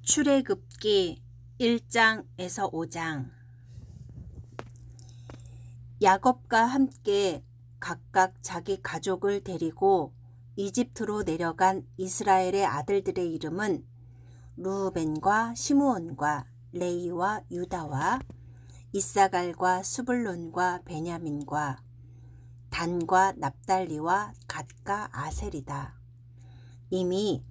출애굽기 1장에서 5장. 야곱과 함께 각각 자기 가족을 데리고 이집트로 내려간 이스라엘의 아들들의 이름은 르우벤과 시므온과 레위와 유다와 이사갈과 스불론과 베냐민과 단과 납달리와 갓과 아셀이다. 이미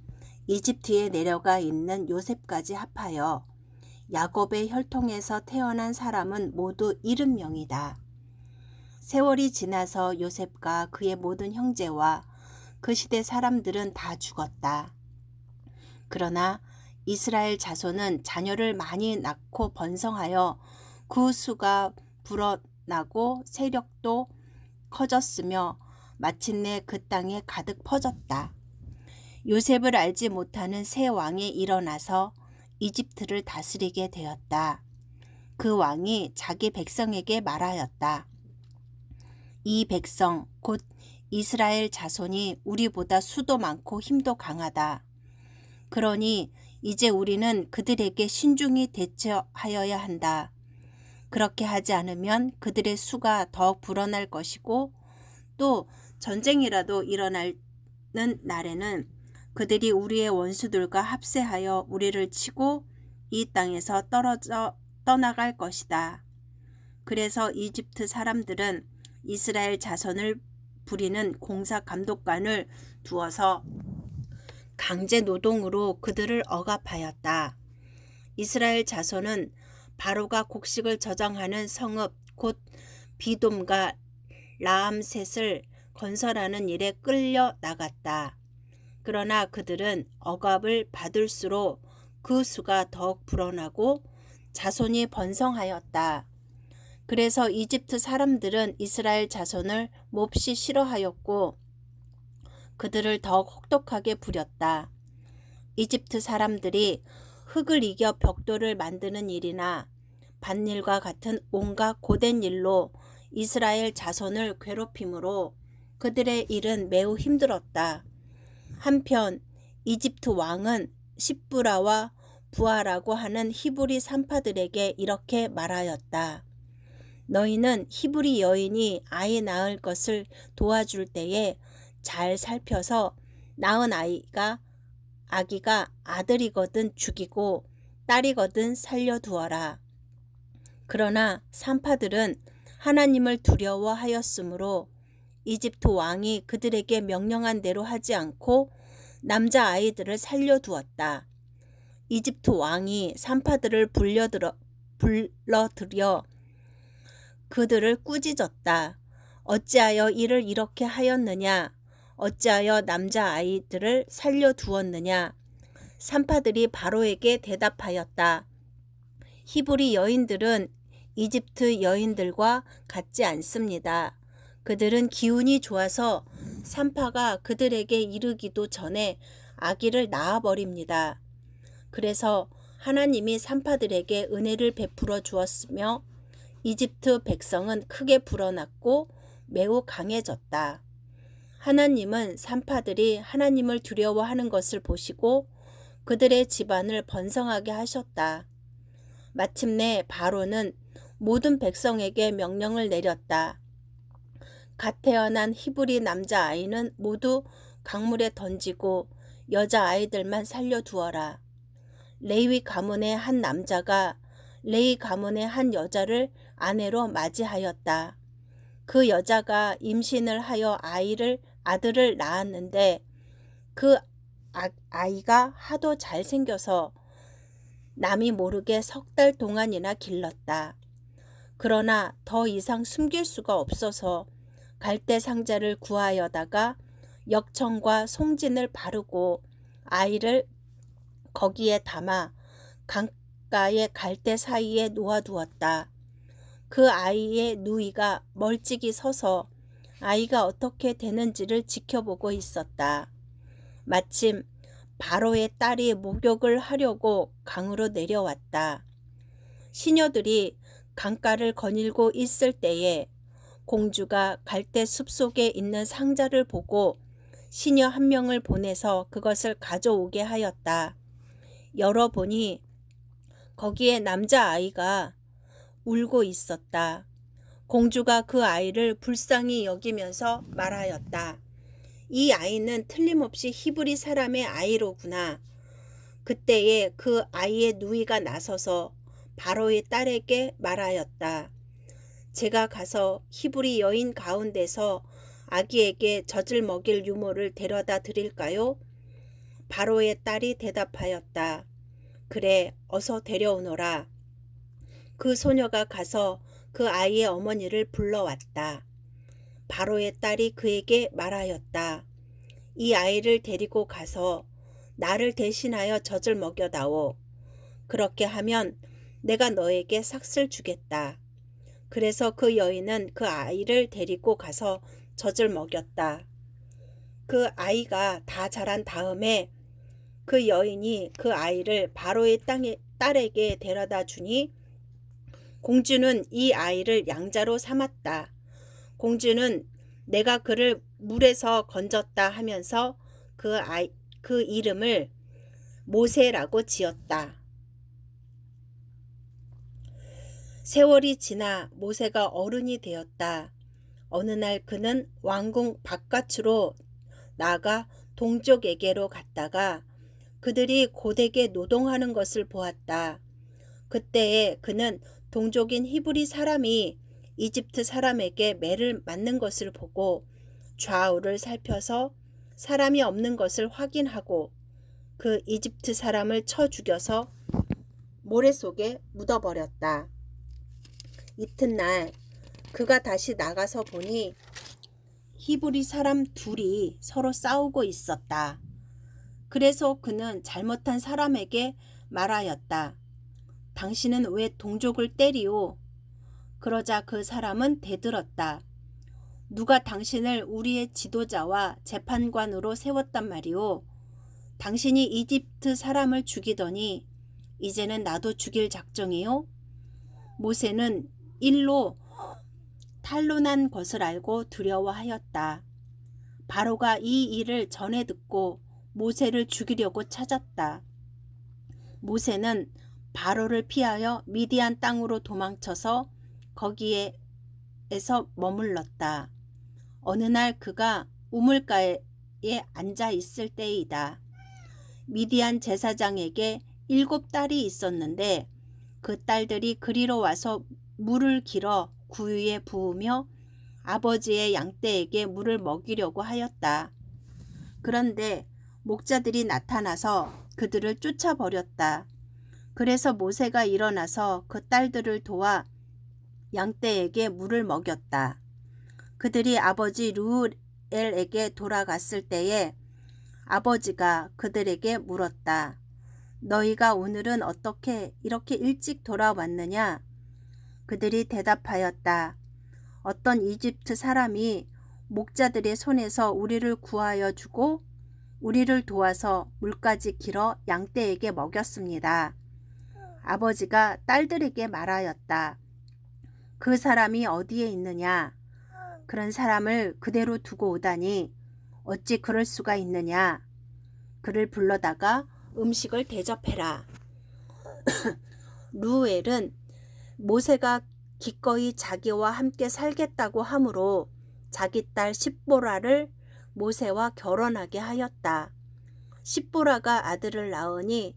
이집트에 내려가 있는 요셉까지 합하여 야곱의 혈통에서 태어난 사람은 모두 70명이다. 세월이 지나서 요셉과 그의 모든 형제와 그 시대 사람들은 다 죽었다. 그러나 이스라엘 자손은 자녀를 많이 낳고 번성하여 그 수가 불어나고 세력도 커졌으며 마침내 그 땅에 가득 퍼졌다. 요셉을 알지 못하는 새 왕이 일어나서 이집트를 다스리게 되었다. 그 왕이 자기 백성에게 말하였다. 이 백성 곧 이스라엘 자손이 우리보다 수도 많고 힘도 강하다. 그러니 이제 우리는 그들에게 신중히 대처하여야 한다. 그렇게 하지 않으면 그들의 수가 더 불어날 것이고 또 전쟁이라도 일어나는 날에는 그들이 우리의 원수들과 합세하여 우리를 치고 이 땅에서 떠나갈 것이다. 그래서 이집트 사람들은 이스라엘 자손을 부리는 공사 감독관을 두어서 강제 노동으로 그들을 억압하였다. 이스라엘 자손은 바로가 곡식을 저장하는 성읍 곧 비돔과 라암셋을 건설하는 일에 끌려 나갔다. 그러나 그들은 억압을 받을수록 그 수가 더욱 불어나고 자손이 번성하였다. 그래서 이집트 사람들은 이스라엘 자손을 몹시 싫어하였고 그들을 더욱 혹독하게 부렸다. 이집트 사람들이 흙을 이겨 벽돌을 만드는 일이나 밭일과 같은 온갖 고된 일로 이스라엘 자손을 괴롭힘으로 그들의 일은 매우 힘들었다. 한편 이집트 왕은 십부라와 부하라고 하는 히브리 산파들에게 이렇게 말하였다. 너희는 히브리 여인이 아이 낳을 것을 도와줄 때에 잘 살펴서 낳은 아기가 아들이거든 죽이고 딸이거든 살려두어라. 그러나 산파들은 하나님을 두려워하였으므로 이집트 왕이 그들에게 명령한 대로 하지 않고 남자 아이들을 살려두었다. 이집트 왕이 산파들을 불러들여 그들을 꾸짖었다. 어찌하여 이를 이렇게 하였느냐? 어찌하여 남자 아이들을 살려두었느냐? 산파들이 바로에게 대답하였다. 히브리 여인들은 이집트 여인들과 같지 않습니다. 그들은 기운이 좋아서 산파가 그들에게 이르기도 전에 아기를 낳아버립니다. 그래서 하나님이 산파들에게 은혜를 베풀어 주었으며 이집트 백성은 크게 불어났고 매우 강해졌다. 하나님은 산파들이 하나님을 두려워하는 것을 보시고 그들의 집안을 번성하게 하셨다. 마침내 바로는 모든 백성에게 명령을 내렸다. 갓 태어난 히브리 남자 아이는 모두 강물에 던지고 여자 아이들만 살려두어라. 레위 가문의 한 남자가 레위 가문의 한 여자를 아내로 맞이하였다. 그 여자가 임신을 하여 아들을 낳았는데 그 아이가 하도 잘생겨서 남이 모르게 3달 동안이나 길렀다. 그러나 더 이상 숨길 수가 없어서 갈대 상자를 구하여다가 역청과 송진을 바르고 아이를 거기에 담아 강가의 갈대 사이에 놓아두었다. 그 아이의 누이가 멀찍이 서서 아이가 어떻게 되는지를 지켜보고 있었다. 마침 바로의 딸이 목욕을 하려고 강으로 내려왔다. 시녀들이 강가를 거닐고 있을 때에 공주가 갈대 숲속에 있는 상자를 보고 시녀 한 명을 보내서 그것을 가져오게 하였다. 열어보니 거기에 남자아이가 울고 있었다. 공주가 그 아이를 불쌍히 여기면서 말하였다. 이 아이는 틀림없이 히브리 사람의 아이로구나. 그때에 그 아이의 누이가 나서서 바로의 딸에게 말하였다. 제가 가서 히브리 여인 가운데서 아기에게 젖을 먹일 유모를 데려다 드릴까요? 바로의 딸이 대답하였다. 그래, 어서 데려오너라. 그 소녀가 가서 그 아이의 어머니를 불러왔다. 바로의 딸이 그에게 말하였다. 이 아이를 데리고 가서 나를 대신하여 젖을 먹여다오. 그렇게 하면 내가 너에게 삭슬 주겠다. 그래서 그 여인은 그 아이를 데리고 가서 젖을 먹였다. 그 아이가 다 자란 다음에 그 여인이 그 아이를 바로의 딸에게 데려다 주니 공주는 이 아이를 양자로 삼았다. 공주는 내가 그를 물에서 건졌다 하면서 그 이름을 모세라고 지었다. 세월이 지나 모세가 어른이 되었다. 어느 날 그는 왕궁 바깥으로 나가 동족에게로 갔다가 그들이 고되게 노동하는 것을 보았다. 그때에 그는 동족인 히브리 사람이 이집트 사람에게 매를 맞는 것을 보고 좌우를 살펴서 사람이 없는 것을 확인하고 그 이집트 사람을 쳐 죽여서 모래 속에 묻어버렸다. 이튿날 그가 다시 나가서 보니 히브리 사람 둘이 서로 싸우고 있었다. 그래서 그는 잘못한 사람에게 말하였다. 당신은 왜 동족을 때리오? 그러자 그 사람은 대들었다. 누가 당신을 우리의 지도자와 재판관으로 세웠단 말이오? 당신이 이집트 사람을 죽이더니 이제는 나도 죽일 작정이요? 모세는 일로 탄로난 것을 알고 두려워하였다. 바로가 이 일을 전해 듣고 모세를 죽이려고 찾았다. 모세는 바로를 피하여 미디안 땅으로 도망쳐서 거기에서 머물렀다. 어느 날 그가 우물가에 앉아 있을 때이다. 미디안 제사장에게 7딸이 있었는데 그 딸들이 그리로 와서 물을 길어 구유에 부으며 아버지의 양떼에게 물을 먹이려고 하였다. 그런데 목자들이 나타나서 그들을 쫓아버렸다. 그래서 모세가 일어나서 그 딸들을 도와 양떼에게 물을 먹였다. 그들이 아버지 르우엘에게 돌아갔을 때에 아버지가 그들에게 물었다. 너희가 오늘은 어떻게 이렇게 일찍 돌아왔느냐? 그들이 대답하였다. 어떤 이집트 사람이 목자들의 손에서 우리를 구하여 주고 우리를 도와서 물까지 길어 양떼에게 먹였습니다. 아버지가 딸들에게 말하였다. 그 사람이 어디에 있느냐? 그런 사람을 그대로 두고 오다니 어찌 그럴 수가 있느냐? 그를 불러다가 음식을 대접해라. 루엘은 모세가 기꺼이 자기와 함께 살겠다고 하므로 자기 딸 십보라를 모세와 결혼하게 하였다. 십보라가 아들을 낳으니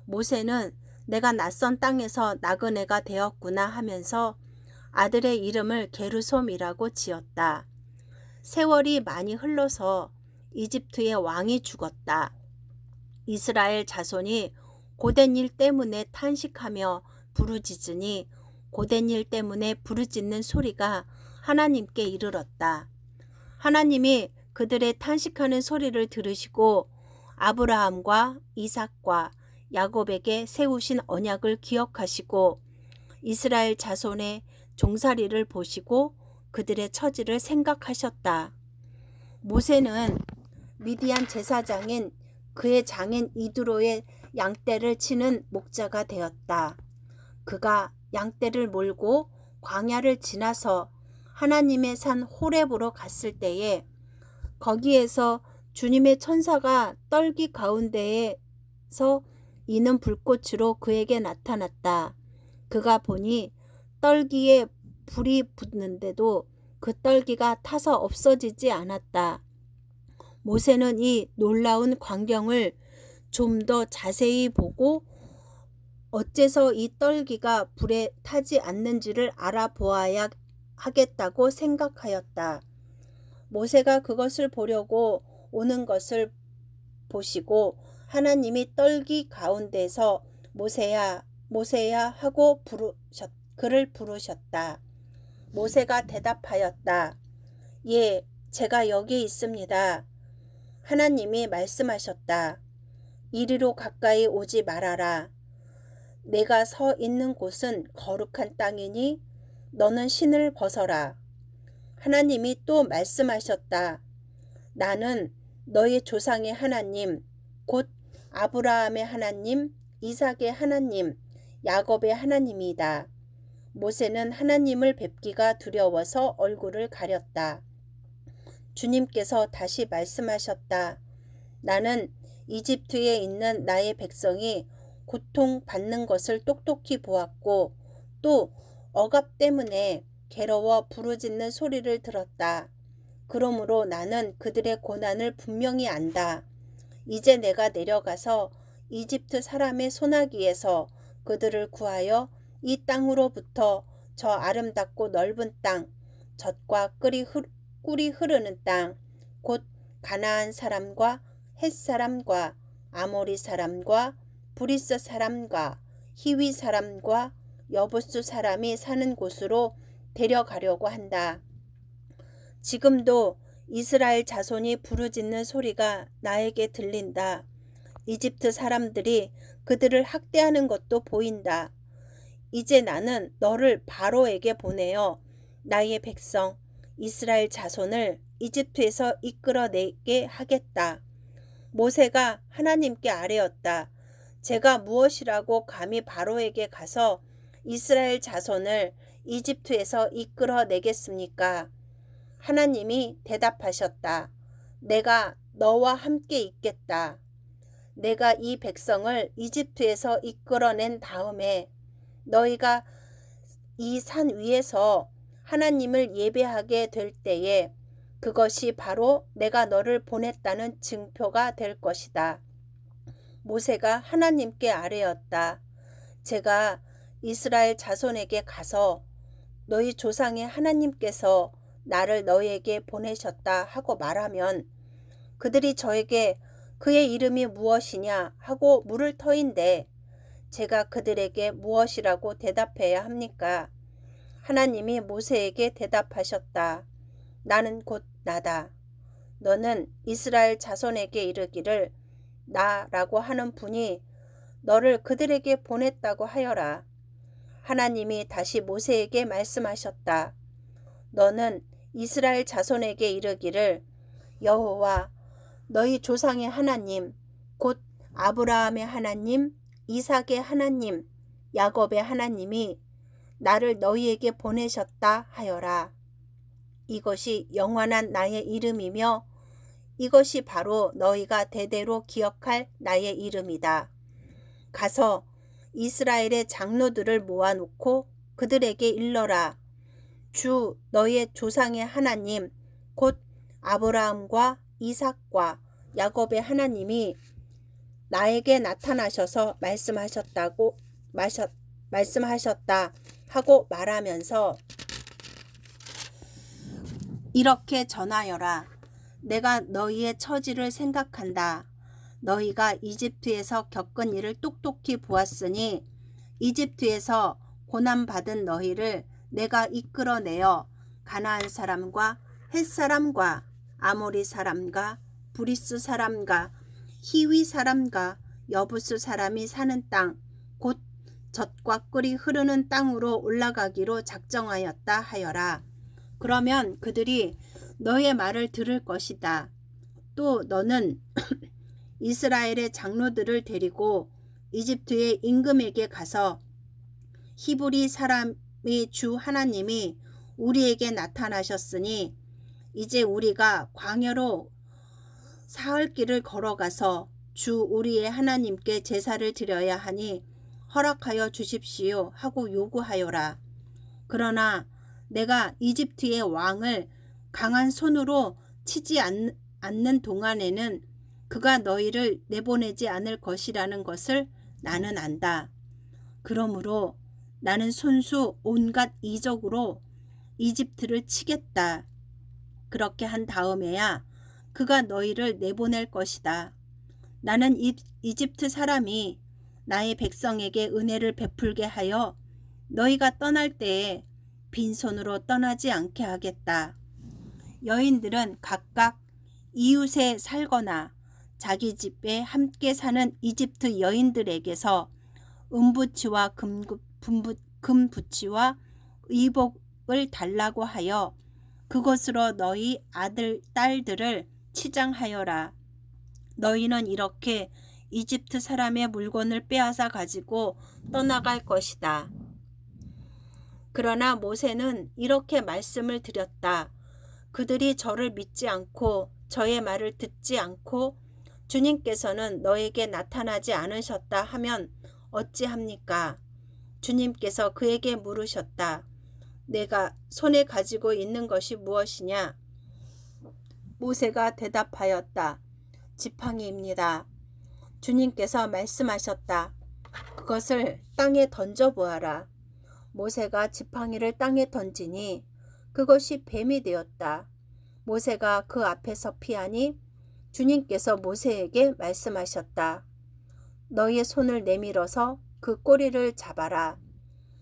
모세는 내가 낯선 땅에서 나그네가 되었구나 하면서 아들의 이름을 게르솜이라고 지었다. 세월이 많이 흘러서 이집트의 왕이 죽었다. 이스라엘 자손이 고된 일 때문에 탄식하며 부르짖으니 고된 일 때문에 부르짖는 소리가 하나님께 이르렀다. 하나님이 그들의 탄식하는 소리를 들으시고 아브라함과 이삭과 야곱에게 세우신 언약을 기억하시고 이스라엘 자손의 종살이를 보시고 그들의 처지를 생각하셨다. 모세는 미디안 제사장인 그의 장인 이드로의 양떼를 치는 목자가 되었다. 그가 양떼를 몰고 광야를 지나서 하나님의 산 호렙으로 갔을 때에 거기에서 주님의 천사가 떨기 가운데에서 이는 불꽃으로 그에게 나타났다. 그가 보니 떨기에 불이 붙는데도 그 떨기가 타서 없어지지 않았다. 모세는 이 놀라운 광경을 좀 더 자세히 보고 어째서 이 떨기가 불에 타지 않는지를 알아보아야 하겠다고 생각하였다. 모세가 그것을 보려고 오는 것을 보시고 하나님이 떨기 가운데서 모세야, 모세야 하고 그를 부르셨다. 모세가 대답하였다. 예, 제가 여기 있습니다. 하나님이 말씀하셨다. 이리로 가까이 오지 말아라. 내가 서 있는 곳은 거룩한 땅이니 너는 신을 벗어라. 하나님이 또 말씀하셨다. 나는 너의 조상의 하나님, 곧 아브라함의 하나님, 이삭의 하나님, 야곱의 하나님이다. 모세는 하나님을 뵙기가 두려워서 얼굴을 가렸다. 주님께서 다시 말씀하셨다. 나는 이집트에 있는 나의 백성이 고통받는 것을 똑똑히 보았고 또 억압 때문에 괴로워 부르짖는 소리를 들었다. 그러므로 나는 그들의 고난을 분명히 안다. 이제 내가 내려가서 이집트 사람의 소나기에서 그들을 구하여 이 땅으로부터 저 아름답고 넓은 땅, 젖과 꿀이 흐르는 땅, 곧 가나안 사람과 헷 사람과 아모리 사람과 브리스 사람과 히위 사람과 여부스 사람이 사는 곳으로 데려가려고 한다. 지금도 이스라엘 자손이 부르짖는 소리가 나에게 들린다. 이집트 사람들이 그들을 학대하는 것도 보인다. 이제 나는 너를 바로에게 보내어 나의 백성 이스라엘 자손을 이집트에서 이끌어내게 하겠다. 모세가 하나님께 아뢰었다. 제가 무엇이라고 감히 바로에게 가서 이스라엘 자손을 이집트에서 이끌어내겠습니까? 하나님이 대답하셨다. 내가 너와 함께 있겠다. 내가 이 백성을 이집트에서 이끌어낸 다음에 너희가 이 산 위에서 하나님을 예배하게 될 때에 그것이 바로 내가 너를 보냈다는 증표가 될 것이다. 모세가 하나님께 아뢰었다. 제가 이스라엘 자손에게 가서 너희 조상의 하나님께서 나를 너희에게 보내셨다 하고 말하면 그들이 저에게 그의 이름이 무엇이냐 하고 물을 터인데 제가 그들에게 무엇이라고 대답해야 합니까? 하나님이 모세에게 대답하셨다. 나는 곧 나다. 너는 이스라엘 자손에게 이르기를 나라고 하는 분이 너를 그들에게 보냈다고 하여라. 하나님이 다시 모세에게 말씀하셨다. 너는 이스라엘 자손에게 이르기를 여호와 너희 조상의 하나님 곧 아브라함의 하나님 이삭의 하나님 야곱의 하나님이 나를 너희에게 보내셨다 하여라. 이것이 영원한 나의 이름이며 이것이 바로 너희가 대대로 기억할 나의 이름이다. 가서 이스라엘의 장로들을 모아놓고 그들에게 일러라. 주 너의 조상의 하나님 곧 아브라함과 이삭과 야곱의 하나님이 나에게 나타나셔서 말씀하셨다 하고 말하면서 이렇게 전하여라. 내가 너희의 처지를 생각한다. 너희가 이집트에서 겪은 일을 똑똑히 보았으니 이집트에서 고난받은 너희를 내가 이끌어내어 가나안 사람과 헷 사람과 아모리 사람과 브리스 사람과 히위 사람과 여부스 사람이 사는 땅, 곧 젖과 꿀이 흐르는 땅으로 올라가기로 작정하였다 하여라. 그러면 그들이 너의 말을 들을 것이다. 또 너는 이스라엘의 장로들을 데리고 이집트의 임금에게 가서 히브리 사람의 주 하나님이 우리에게 나타나셨으니 이제 우리가 광야로 사흘 길을 걸어가서 주 우리의 하나님께 제사를 드려야 하니 허락하여 주십시오 하고 요구하여라. 그러나 내가 이집트의 왕을 강한 손으로 치지 않는 동안에는 그가 너희를 내보내지 않을 것이라는 것을 나는 안다. 그러므로 나는 손수 온갖 이적으로 이집트를 치겠다. 그렇게 한 다음에야 그가 너희를 내보낼 것이다. 나는 이집트 사람이 나의 백성에게 은혜를 베풀게 하여 너희가 떠날 때에 빈손으로 떠나지 않게 하겠다. 여인들은 각각 이웃에 살거나 자기 집에 함께 사는 이집트 여인들에게서 은부치와 금부치와 의복을 달라고 하여 그것으로 너희 아들 딸들을 치장하여라. 너희는 이렇게 이집트 사람의 물건을 빼앗아 가지고 떠나갈 것이다. 그러나 모세는 이렇게 말씀을 드렸다. 그들이 저를 믿지 않고 저의 말을 듣지 않고 주님께서는 너에게 나타나지 않으셨다 하면 어찌합니까? 주님께서 그에게 물으셨다. 내가 손에 가지고 있는 것이 무엇이냐? 모세가 대답하였다. 지팡이입니다. 주님께서 말씀하셨다. 그것을 땅에 던져보아라. 모세가 지팡이를 땅에 던지니 그것이 뱀이 되었다. 모세가 그 앞에서 피하니 주님께서 모세에게 말씀하셨다. 너의 손을 내밀어서 그 꼬리를 잡아라.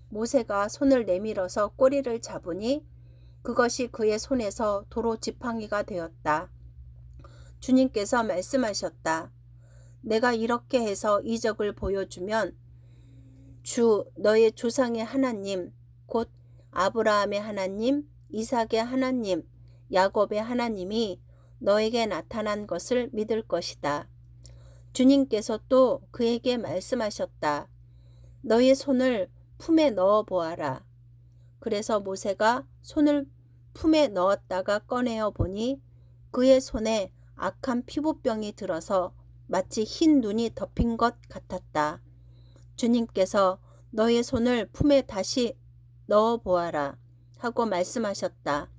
모세가 손을 내밀어서 꼬리를 잡으니 그것이 그의 손에서 도로 지팡이가 되었다. 주님께서 말씀하셨다. 내가 이렇게 해서 이적을 보여주면 주 너의 조상의 하나님 곧 아브라함의 하나님, 이삭의 하나님, 야곱의 하나님이 너에게 나타난 것을 믿을 것이다. 주님께서 또 그에게 말씀하셨다. 너의 손을 품에 넣어 보아라. 그래서 모세가 손을 품에 넣었다가 꺼내어 보니 그의 손에 악한 피부병이 들어서 마치 흰 눈이 덮인 것 같았다. 주님께서 너의 손을 품에 다시 넣어 보아라 하고 말씀하셨다.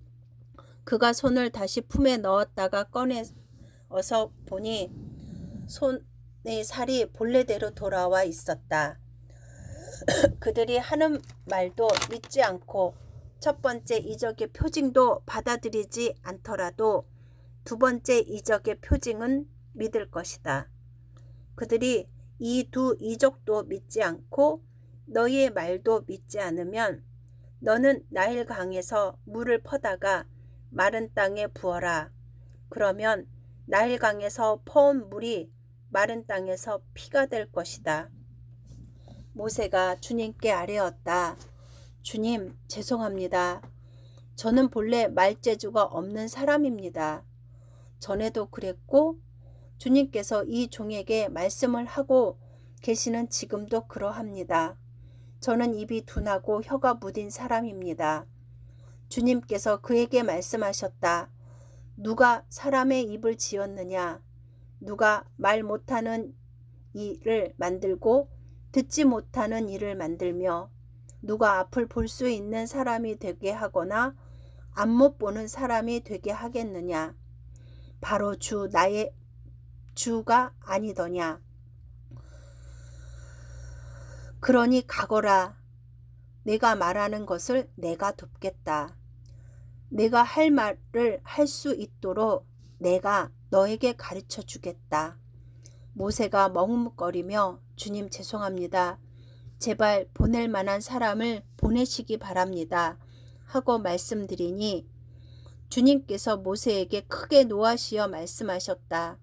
그가 손을 다시 품에 넣었다가 꺼내어서 보니 손의 살이 본래대로 돌아와 있었다. 그들이 하는 말도 믿지 않고 첫 번째 이적의 표징도 받아들이지 않더라도 두 번째 이적의 표징은 믿을 것이다. 그들이 이 두 이적도 믿지 않고 너희의 말도 믿지 않으면 너는 나일강에서 물을 퍼다가 마른 땅에 부어라. 그러면 나일강에서 퍼온 물이 마른 땅에서 피가 될 것이다. 모세가 주님께 아뢰었다. 주님, 죄송합니다. 저는 본래 말재주가 없는 사람입니다. 전에도 그랬고 주님께서 이 종에게 말씀을 하고 계시는 지금도 그러합니다. 저는 입이 둔하고 혀가 무딘 사람입니다. 주님께서 그에게 말씀하셨다. 누가 사람의 입을 지었느냐? 누가 말 못하는 이를 만들고 듣지 못하는 이를 만들며 누가 앞을 볼 수 있는 사람이 되게 하거나 앞 못 보는 사람이 되게 하겠느냐? 바로 주 나의 주가 아니더냐? 그러니 가거라. 내가 말하는 것을 내가 돕겠다. 내가 할 말을 할 수 있도록 내가 너에게 가르쳐 주겠다. 모세가 머뭇거리며 주님 죄송합니다. 제발 보낼 만한 사람을 보내시기 바랍니다. 하고 말씀드리니 주님께서 모세에게 크게 노하시어 말씀하셨다.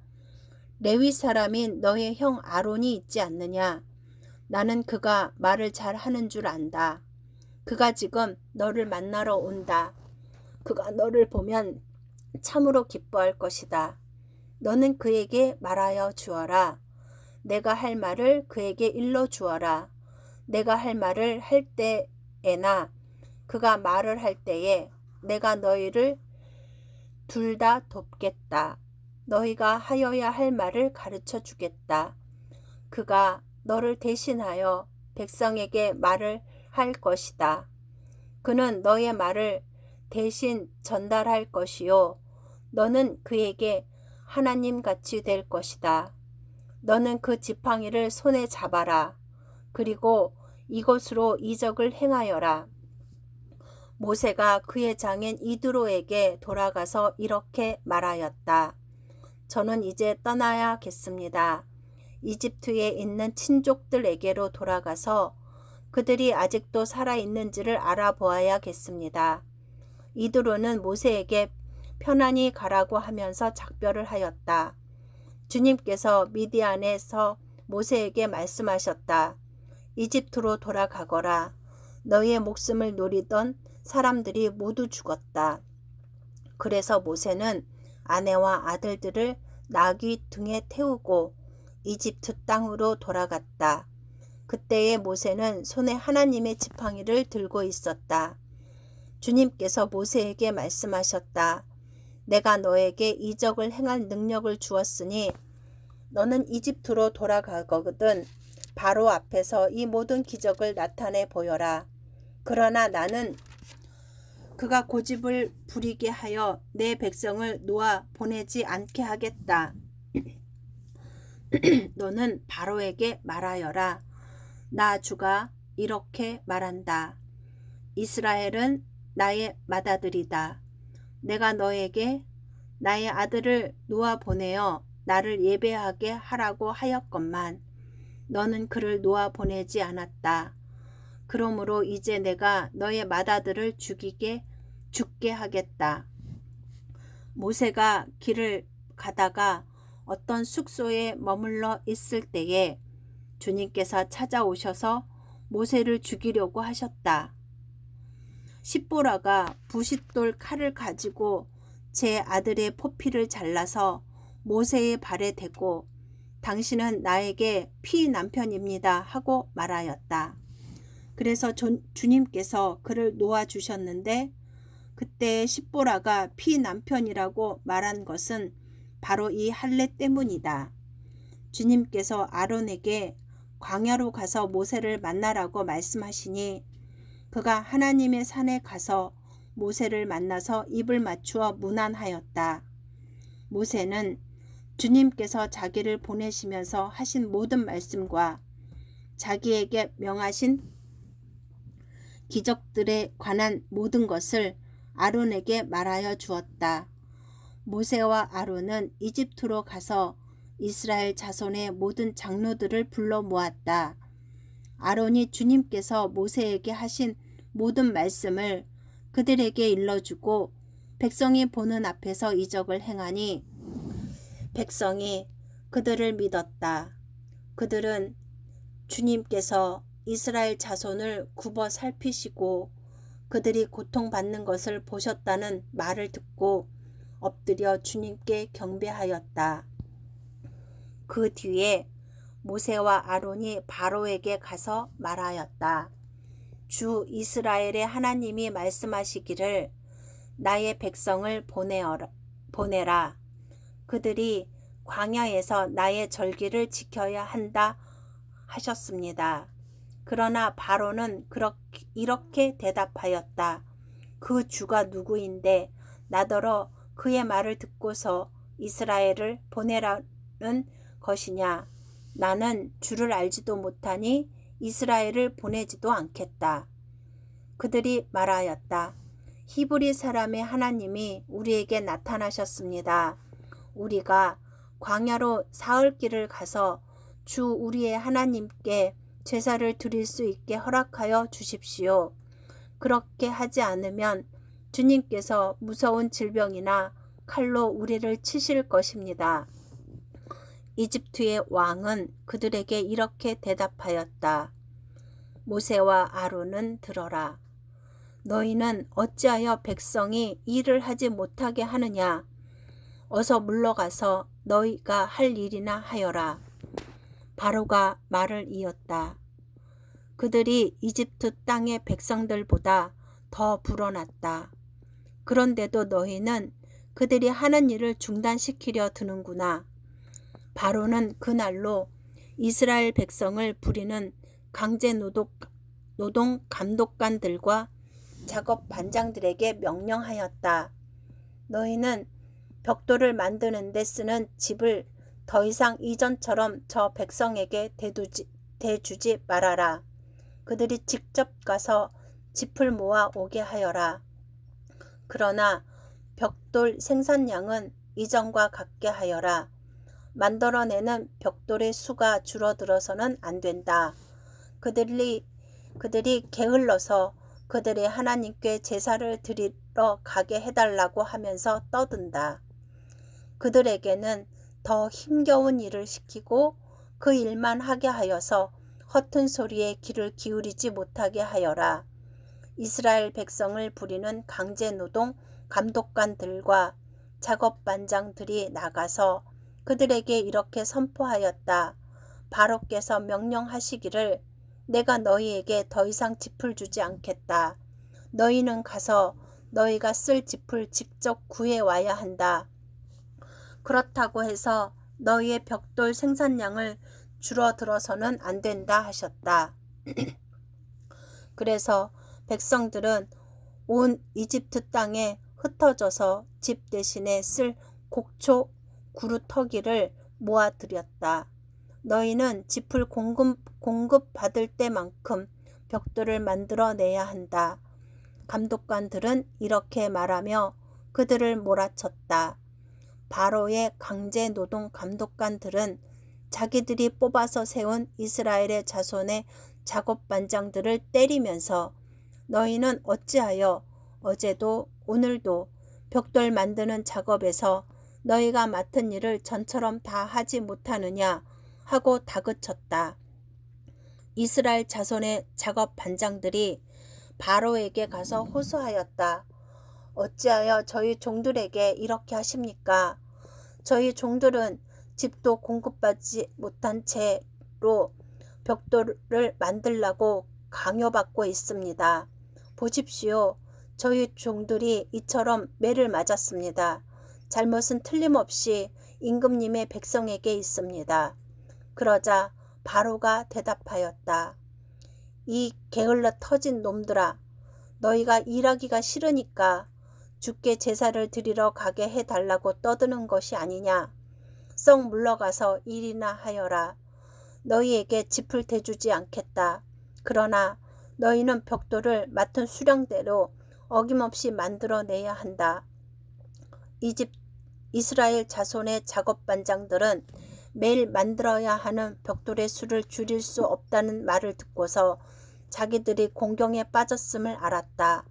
레위 사람인 너의 형 아론이 있지 않느냐? 나는 그가 말을 잘 하는 줄 안다. 그가 지금 너를 만나러 온다. 그가 너를 보면 참으로 기뻐할 것이다. 너는 그에게 말하여 주어라. 내가 할 말을 그에게 일러 주어라. 내가 할 말을 할 때에나 그가 말을 할 때에 내가 너희를 둘 다 돕겠다. 너희가 하여야 할 말을 가르쳐 주겠다. 그가 너를 대신하여 백성에게 말을 할 것이다. 그는 너의 말을 대신 전달할 것이요. 너는 그에게 하나님같이 될 것이다. 너는 그 지팡이를 손에 잡아라. 그리고 이것으로 이적을 행하여라. 모세가 그의 장인 이드로에게 돌아가서 이렇게 말하였다. 저는 이제 떠나야겠습니다. 이집트에 있는 친족들에게로 돌아가서 그들이 아직도 살아있는지를 알아보아야겠습니다. 이드로는 모세에게 편안히 가라고 하면서 작별을 하였다. 주님께서 미디안에서 모세에게 말씀하셨다. 이집트로 돌아가거라. 너희의 목숨을 노리던 사람들이 모두 죽었다. 그래서 모세는 아내와 아들들을 나귀 등에 태우고 이집트 땅으로 돌아갔다. 그때의 모세는 손에 하나님의 지팡이를 들고 있었다. 주님께서 모세에게 말씀하셨다. 내가 너에게 이적을 행할 능력을 주었으니 너는 이집트로 돌아가거든 바로 앞에서 이 모든 기적을 나타내 보여라. 그러나 나는 그가 고집을 부리게 하여 내 백성을 놓아 보내지 않게 하겠다. 너는 바로에게 말하여라. 나 주가 이렇게 말한다. 이스라엘은 나의 맏아들이다. 내가 너에게 나의 아들을 놓아 보내어 나를 예배하게 하라고 하였건만 너는 그를 놓아 보내지 않았다. 그러므로 이제 내가 너의 맏아들을 죽게 하겠다. 모세가 길을 가다가 어떤 숙소에 머물러 있을 때에 주님께서 찾아오셔서 모세를 죽이려고 하셨다. 십보라가 부싯돌 칼을 가지고 제 아들의 포피를 잘라서 모세의 발에 대고 당신은 나에게 피 남편입니다 하고 말하였다. 그래서 주님께서 그를 놓아주셨는데 그때 십보라가 피 남편이라고 말한 것은 바로 이 할례 때문이다. 주님께서 아론에게 광야로 가서 모세를 만나라고 말씀하시니 그가 하나님의 산에 가서 모세를 만나서 입을 맞추어 문안하였다. 모세는 주님께서 자기를 보내시면서 하신 모든 말씀과 자기에게 명하신 기적들에 관한 모든 것을 아론에게 말하여 주었다. 모세와 아론은 이집트로 가서 이스라엘 자손의 모든 장로들을 불러 모았다. 아론이 주님께서 모세에게 하신 모든 말씀을 그들에게 일러주고 백성이 보는 앞에서 이적을 행하니 백성이 그들을 믿었다. 그들은 주님께서 이스라엘 자손을 굽어 살피시고 그들이 고통받는 것을 보셨다는 말을 듣고 엎드려 주님께 경배하였다. 그 뒤에 모세와 아론이 바로에게 가서 말하였다. 주 이스라엘의 하나님이 말씀하시기를 나의 백성을 보내라. 그들이 광야에서 나의 절기를 지켜야 한다 하셨습니다. 그러나 바로는 이렇게 대답하였다. 그 주가 누구인데 나더러 그의 말을 듣고서 이스라엘을 보내라는 것이냐. 나는 주를 알지도 못하니 이스라엘을 보내지도 않겠다. 그들이 말하였다. 히브리 사람의 하나님이 우리에게 나타나셨습니다. 우리가 광야로 사흘 길을 가서 주 우리의 하나님께 제사를 드릴 수 있게 허락하여 주십시오. 그렇게 하지 않으면 주님께서 무서운 질병이나 칼로 우리를 치실 것입니다. 이집트의 왕은 그들에게 이렇게 대답하였다. 모세와 아론은 들어라. 너희는 어찌하여 백성이 일을 하지 못하게 하느냐. 어서 물러가서 너희가 할 일이나 하여라. 바로가 말을 이었다. 그들이 이집트 땅의 백성들보다 더 불어났다. 그런데도 너희는 그들이 하는 일을 중단시키려 드는구나. 바로는 그날로 이스라엘 백성을 부리는 강제 노동 감독관들과 작업 반장들에게 명령하였다. 너희는 벽돌을 만드는 데 쓰는 집을 더 이상 이전처럼 저 백성에게 대주지 말아라. 그들이 직접 가서 짚을 모아 오게 하여라. 그러나 벽돌 생산량은 이전과 같게 하여라. 만들어내는 벽돌의 수가 줄어들어서는 안 된다. 그들이 게을러서 그들의 하나님께 제사를 드리러 가게 해달라고 하면서 떠든다. 그들에게는 더 힘겨운 일을 시키고 그 일만 하게 하여서 허튼 소리에 귀를 기울이지 못하게 하여라. 이스라엘 백성을 부리는 강제노동 감독관들과 작업반장들이 나가서 그들에게 이렇게 선포하였다. 바로께서 명령하시기를 내가 너희에게 더 이상 짚을 주지 않겠다. 너희는 가서 너희가 쓸 짚을 직접 구해와야 한다. 그렇다고 해서 너희의 벽돌 생산량을 줄어들어서는 안 된다 하셨다. 그래서 백성들은 온 이집트 땅에 흩어져서 집 대신에 쓸 곡초 구루터기를 모아들였다. 너희는 짚을 공급받을 때만큼 벽돌을 만들어내야 한다. 감독관들은 이렇게 말하며 그들을 몰아쳤다. 바로의 강제노동 감독관들은 자기들이 뽑아서 세운 이스라엘의 자손의 작업반장들을 때리면서 너희는 어찌하여 어제도 오늘도 벽돌 만드는 작업에서 너희가 맡은 일을 전처럼 다 하지 못하느냐 하고 다그쳤다. 이스라엘 자손의 작업 반장들이 바로에게 가서 호소하였다. 어찌하여 저희 종들에게 이렇게 하십니까? 저희 종들은 집도 공급받지 못한 채로 벽돌을 만들라고 강요받고 있습니다. 보십시오. 저희 종들이 이처럼 매를 맞았습니다. 잘못은 틀림없이 임금님의 백성에게 있습니다. 그러자 바로가 대답하였다. 이 게을러 터진 놈들아, 너희가 일하기가 싫으니까 주께 제사를 드리러 가게 해달라고 떠드는 것이 아니냐. 썩 물러가서 일이나 하여라. 너희에게 짚을 대주지 않겠다. 그러나 너희는 벽돌을 맡은 수량대로 어김없이 만들어내야 한다. 이스라엘 자손의 작업반장들은 매일 만들어야 하는 벽돌의 수를 줄일 수 없다는 말을 듣고서 자기들이 공경에 빠졌음을 알았다.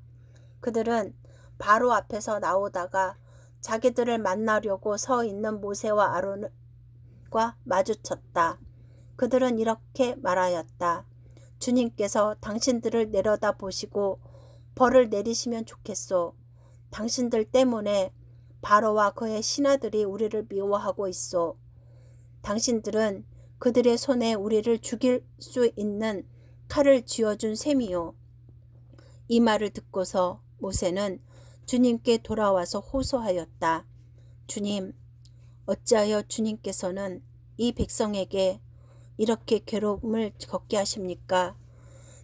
그들은 바로 앞에서 나오다가 자기들을 만나려고 서 있는 모세와 아론과 마주쳤다. 그들은 이렇게 말하였다. 주님께서 당신들을 내려다 보시고 벌을 내리시면 좋겠소. 당신들 때문에 바로와 그의 신하들이 우리를 미워하고 있소. 당신들은 그들의 손에 우리를 죽일 수 있는 칼을 쥐어준 셈이요. 이 말을 듣고서 모세는 주님께 돌아와서 호소하였다. 주님, 어찌하여 주님께서는 이 백성에게 이렇게 괴로움을 겪게 하십니까?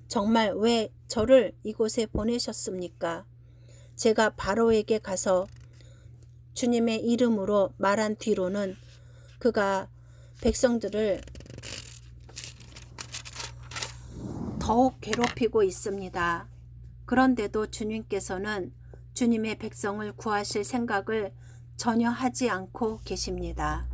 정말 왜 저를 이곳에 보내셨습니까? 제가 바로에게 가서 주님의 이름으로 말한 뒤로는 그가 백성들을 더욱 괴롭히고 있습니다. 그런데도 주님께서는 주님의 백성을 구하실 생각을 전혀 하지 않고 계십니다.